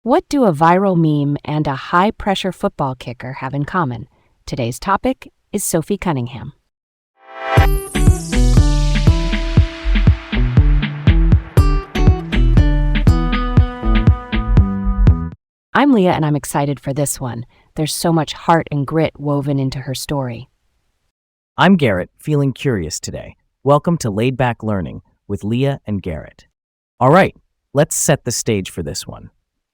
What do a viral meme and a high-pressure football kicker have in common? Today's topic is Sophie Cunningham. I'm Leah, and I'm excited for this one. There's so much heart and grit woven into her story. I'm Garrett, feeling curious today. Welcome to Laid Back Learning with Leah and Garrett. All right, let's set the stage for this one.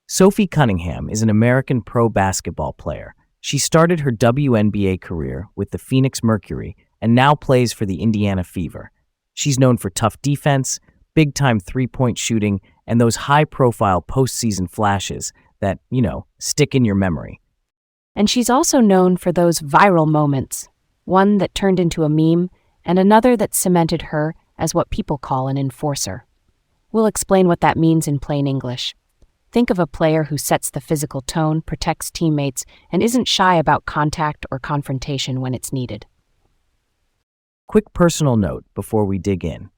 Sophie Cunningham is an American pro basketball player. She started her WNBA career with the Phoenix Mercury and now plays for the Indiana Fever. She's known for tough defense, big-time three-point shooting, and those high-profile postseason flashes that, stick in your memory. And she's also known for those viral moments, one that turned into a meme and another that cemented her as what people call an enforcer. We'll explain what that means in plain English. Think of a player who sets the physical tone, protects teammates, and isn't shy about contact or confrontation when it's needed. Quick personal note before we dig in.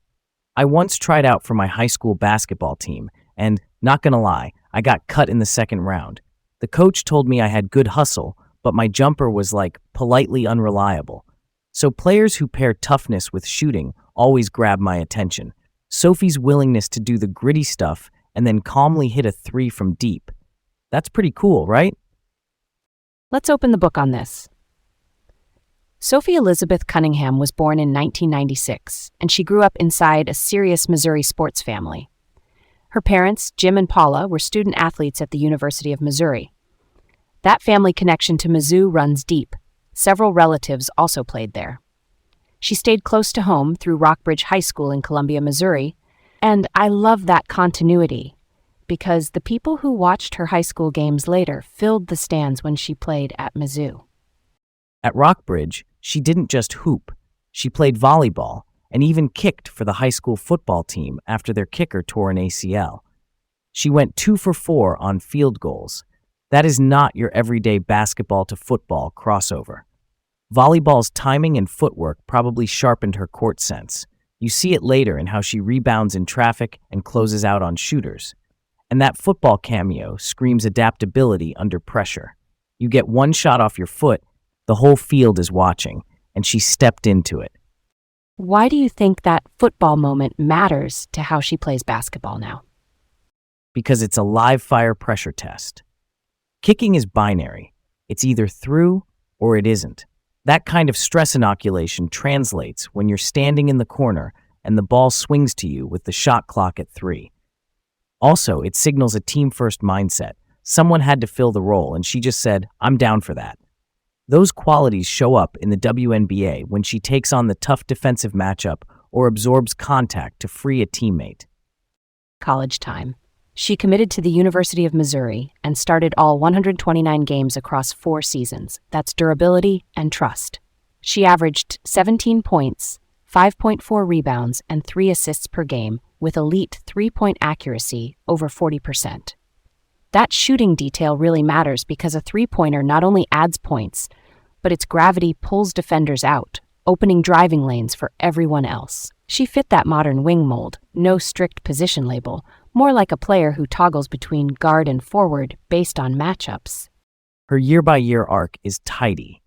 I once tried out for my high school basketball team, and, not gonna lie, I got cut in the second round. The coach told me I had good hustle, but my jumper was politely unreliable. So players who pair toughness with shooting always grab my attention. Sophie's willingness to do the gritty stuff and then calmly hit a three from deep. That's pretty cool, right? Let's open the book on this. Sophie Elizabeth Cunningham was born in 1996, and she grew up inside a serious Missouri sports family. Her parents, Jim and Paula, were student athletes at the University of Missouri. That family connection to Mizzou runs deep. Several relatives also played there. She stayed close to home through Rockbridge High School in Columbia, Missouri, and I love that continuity because the people who watched her high school games later filled the stands when she played at Mizzou. At Rockbridge, she didn't just hoop. She played volleyball and even kicked for the high school football team after their kicker tore an ACL. She went 2 for 4 on field goals. That is not your everyday basketball to football crossover. Volleyball's timing and footwork probably sharpened her court sense. You see it later in how she rebounds in traffic and closes out on shooters. And that football cameo screams adaptability under pressure. You get one shot off your foot, the whole field is watching, and she stepped into it. Why do you think that football moment matters to how she plays basketball now? Because it's a live-fire pressure test. Kicking is binary. It's either through or it isn't. That kind of stress inoculation translates when you're standing in the corner and the ball swings to you with the shot clock at 3. Also, it signals a team-first mindset. Someone had to fill the role, and she just said, "I'm down for that." Those qualities show up in the WNBA when she takes on the tough defensive matchup or absorbs contact to free a teammate. College time. She committed to the University of Missouri and started all 129 games across 4 seasons. That's durability and trust. She averaged 17 points, 5.4 rebounds, and 3 assists per game with elite three-point accuracy over 40%. That shooting detail really matters because a three-pointer not only adds points, but its gravity pulls defenders out, opening driving lanes for everyone else. She fit that modern wing mold, no strict position label, more like a player who toggles between guard and forward based on matchups. Her year-by-year arc is tidy.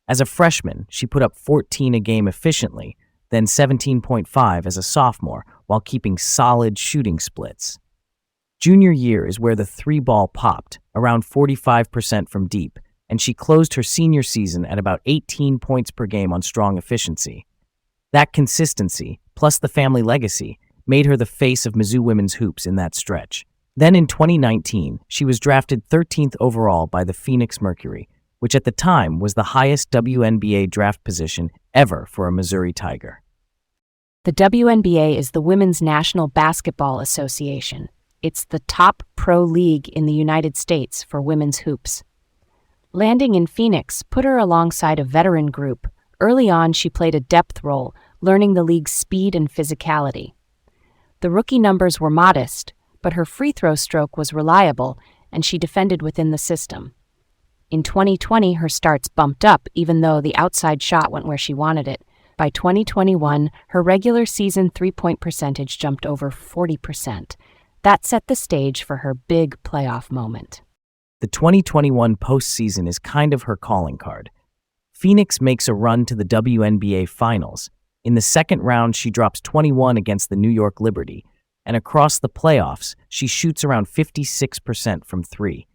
As a freshman, she put up 14 a game efficiently, then 17.5 as a sophomore, while keeping solid shooting splits. Junior year is where the 3-ball popped, around 45% from deep, and she closed her senior season at about 18 points per game on strong efficiency. That consistency, plus the family legacy, made her the face of Mizzou women's hoops in that stretch. Then in 2019, she was drafted 13th overall by the Phoenix Mercury, which at the time was the highest WNBA draft position ever for a Missouri Tiger. The WNBA is the Women's National Basketball Association. It's the top pro league in the United States for women's hoops. Landing in Phoenix put her alongside a veteran group. Early on, she played a depth role, learning the league's speed and physicality. The rookie numbers were modest, but her free throw stroke was reliable, and she defended within the system. In 2020, her starts bumped up, even though the outside shot went where she wanted it. By 2021, her regular season three-point percentage jumped over 40%. That set the stage for her big playoff moment. The 2021 postseason is kind of her calling card. Phoenix makes a run to the WNBA Finals. In the second round, she drops 21 against the New York Liberty, and across the playoffs, she shoots around 56% from three.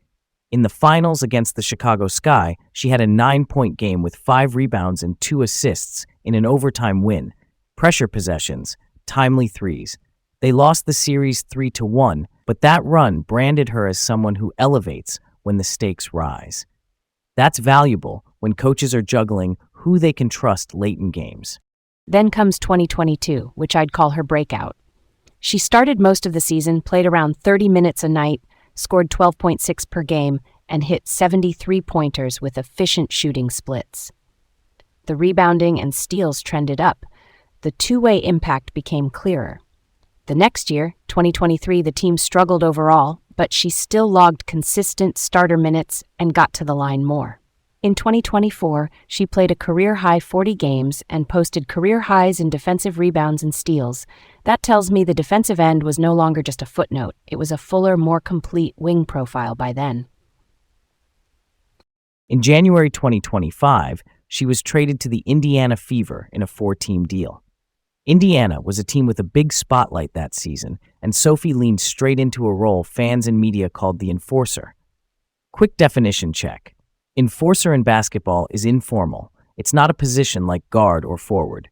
In the finals against the Chicago Sky, she had a 9-point game with 5 rebounds and 2 assists in an overtime win, pressure possessions, timely threes. They lost the series 3-1, but that run branded her as someone who elevates when the stakes rise. That's valuable when coaches are juggling who they can trust late in games. Then comes 2022, which I'd call her breakout. She started most of the season, played around 30 minutes a night, scored 12.6 per game, and hit 73-pointers with efficient shooting splits. The rebounding and steals trended up. The two-way impact became clearer. The next year, 2023, the team struggled overall, but she still logged consistent starter minutes and got to the line more. In 2024, she played a career-high 40 games and posted career highs in defensive rebounds and steals. That tells me the defensive end was no longer just a footnote. It was a fuller, more complete wing profile by then. In January 2025, she was traded to the Indiana Fever in a 4-team deal. Indiana was a team with a big spotlight that season, and Sophie leaned straight into a role fans and media called the enforcer. Quick definition check. Enforcer in basketball is informal. It's not a position like guard or forward.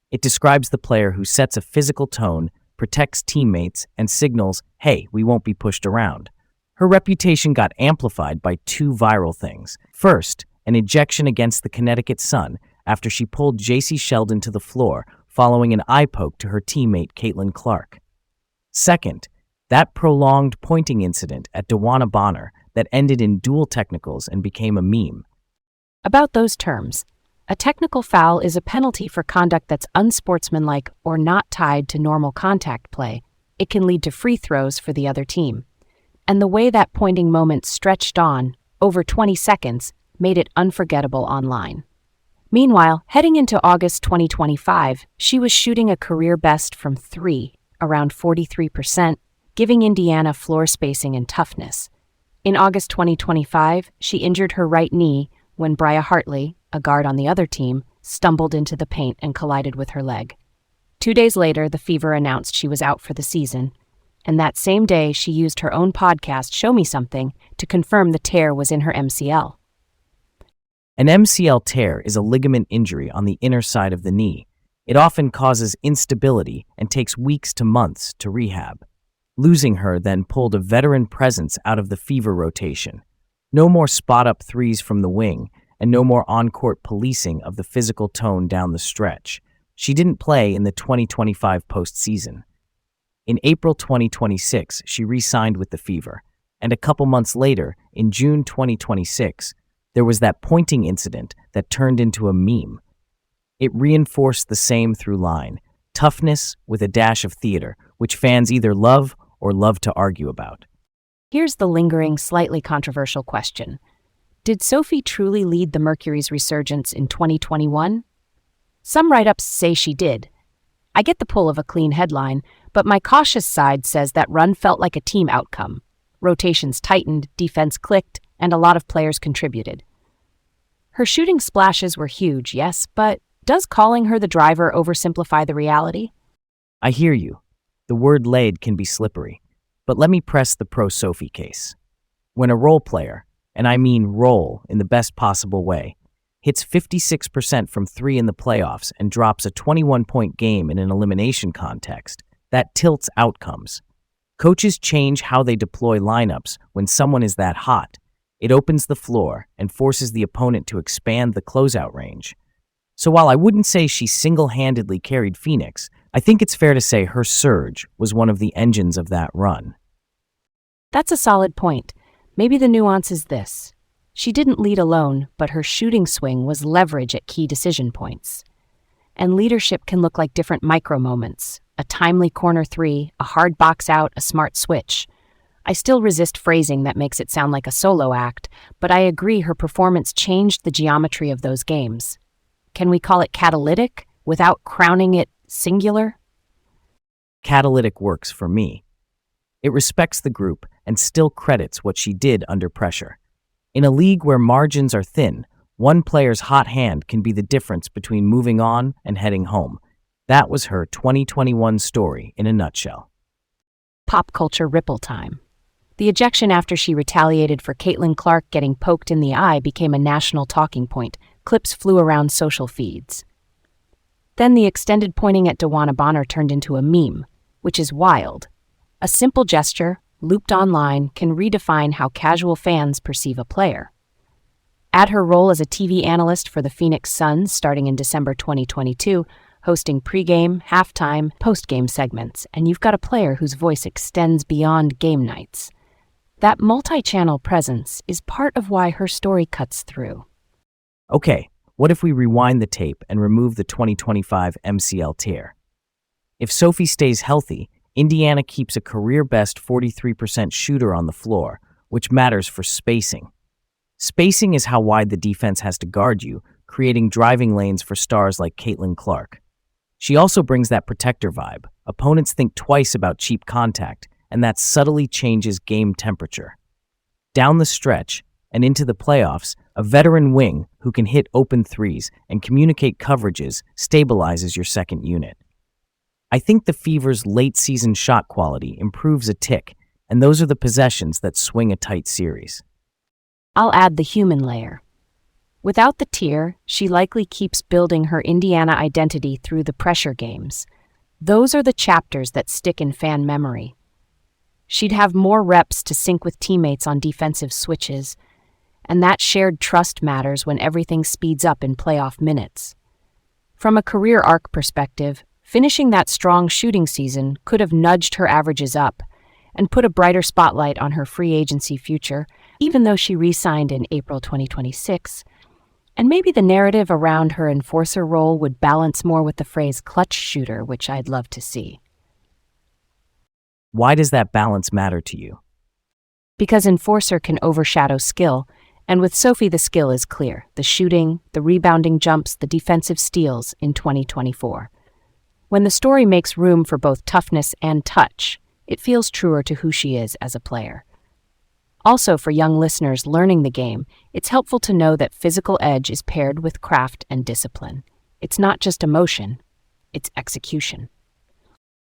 It describes the player who sets a physical tone, protects teammates, and signals, hey, we won't be pushed around. Her reputation got amplified by 2 viral things. First, an ejection against the Connecticut Sun after she pulled J.C. Sheldon to the floor following an eye poke to her teammate Caitlin Clark. Second, that prolonged pointing incident at DeWanna Bonner that ended in dual technicals and became a meme. About those terms, a technical foul is a penalty for conduct that's unsportsmanlike or not tied to normal contact play. It can lead to free throws for the other team. And the way that pointing moment stretched on, over 20 seconds, made it unforgettable online. Meanwhile, heading into August 2025, she was shooting a career best from 3, around 43%, giving Indiana floor spacing and toughness. In August 2025, she injured her right knee when Bria Hartley, a guard on the other team, stumbled into the paint and collided with her leg. 2 days later, the Fever announced she was out for the season, and that same day she used her own podcast, Show Me Something, to confirm the tear was in her MCL. An MCL tear is a ligament injury on the inner side of the knee. It often causes instability and takes weeks to months to rehab. Losing her then pulled a veteran presence out of the Fever rotation. No more spot-up threes from the wing, and no more on-court policing of the physical tone down the stretch. She didn't play in the 2025 postseason. In April 2026, she re-signed with the Fever, and a couple months later, in June 2026, there was that pointing incident that turned into a meme. It reinforced the same through line, toughness with a dash of theater, which fans either love or love to argue about. Here's the lingering, slightly controversial question. Did Sophie truly lead the Mercury's resurgence in 2021? Some write-ups say she did. I get the pull of a clean headline, but my cautious side says that run felt like a team outcome. Rotations tightened, defense clicked, and a lot of players contributed. Her shooting splashes were huge, yes, but does calling her the driver oversimplify the reality? I hear you. The word laid can be slippery, but let me press the pro-Sophie case. When a role player, and I mean role in the best possible way, hits 56% from 3 in the playoffs and drops a 21-point game in an elimination context, that tilts outcomes. Coaches change how they deploy lineups when someone is that hot. It opens the floor and forces the opponent to expand the closeout range. So while I wouldn't say she single-handedly carried Phoenix, I think it's fair to say her surge was one of the engines of that run. That's a solid point. Maybe the nuance is this. She didn't lead alone, but her shooting swing was leverage at key decision points. And leadership can look like different micro-moments. A timely corner 3, a hard box out, a smart switch. I still resist phrasing that makes it sound like a solo act, but I agree her performance changed the geometry of those games. Can we call it catalytic without crowning it singular? Catalytic works for me. It respects the group and still credits what she did under pressure. In a league where margins are thin, one player's hot hand can be the difference between moving on and heading home. That was her 2021 story in a nutshell. Pop culture ripple time. The ejection after she retaliated for Caitlin Clark getting poked in the eye became a national talking point. Clips flew around social feeds. Then the extended pointing at Dewana Bonner turned into a meme, which is wild. A simple gesture, looped online, can redefine how casual fans perceive a player. Add her role as a TV analyst for the Phoenix Suns starting in December 2022, hosting pregame, halftime, postgame segments, and you've got a player whose voice extends beyond game nights. That multi-channel presence is part of why her story cuts through. Okay, what if we rewind the tape and remove the 2025 MCL tier? If Sophie stays healthy, Indiana keeps a career-best 43% shooter on the floor, which matters for spacing. Spacing is how wide the defense has to guard you, creating driving lanes for stars like Caitlin Clark. She also brings that protector vibe. Opponents think twice about cheap contact, and that subtly changes game temperature. Down the stretch and into the playoffs, a veteran wing who can hit open threes and communicate coverages stabilizes your second unit. I think the Fever's late-season shot quality improves a tick, and those are the possessions that swing a tight series. I'll add the human layer. Without the tier, she likely keeps building her Indiana identity through the pressure games. Those are the chapters that stick in fan memory. She'd have more reps to sync with teammates on defensive switches, and that shared trust matters when everything speeds up in playoff minutes. From a career arc perspective, finishing that strong shooting season could have nudged her averages up and put a brighter spotlight on her free agency future, even though she re-signed in April 2026. And maybe the narrative around her enforcer role would balance more with the phrase clutch shooter, which I'd love to see. Why does that balance matter to you? Because enforcer can overshadow skill, and with Sophie the skill is clear: the shooting, the rebounding jumps, the defensive steals in 2024. When the story makes room for both toughness and touch, it feels truer to who she is as a player. Also, for young listeners learning the game, it's helpful to know that physical edge is paired with craft and discipline. It's not just emotion, it's execution.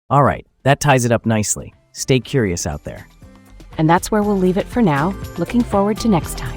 All right, that ties it up nicely. Stay curious out there. And that's where we'll leave it for now. Looking forward to next time.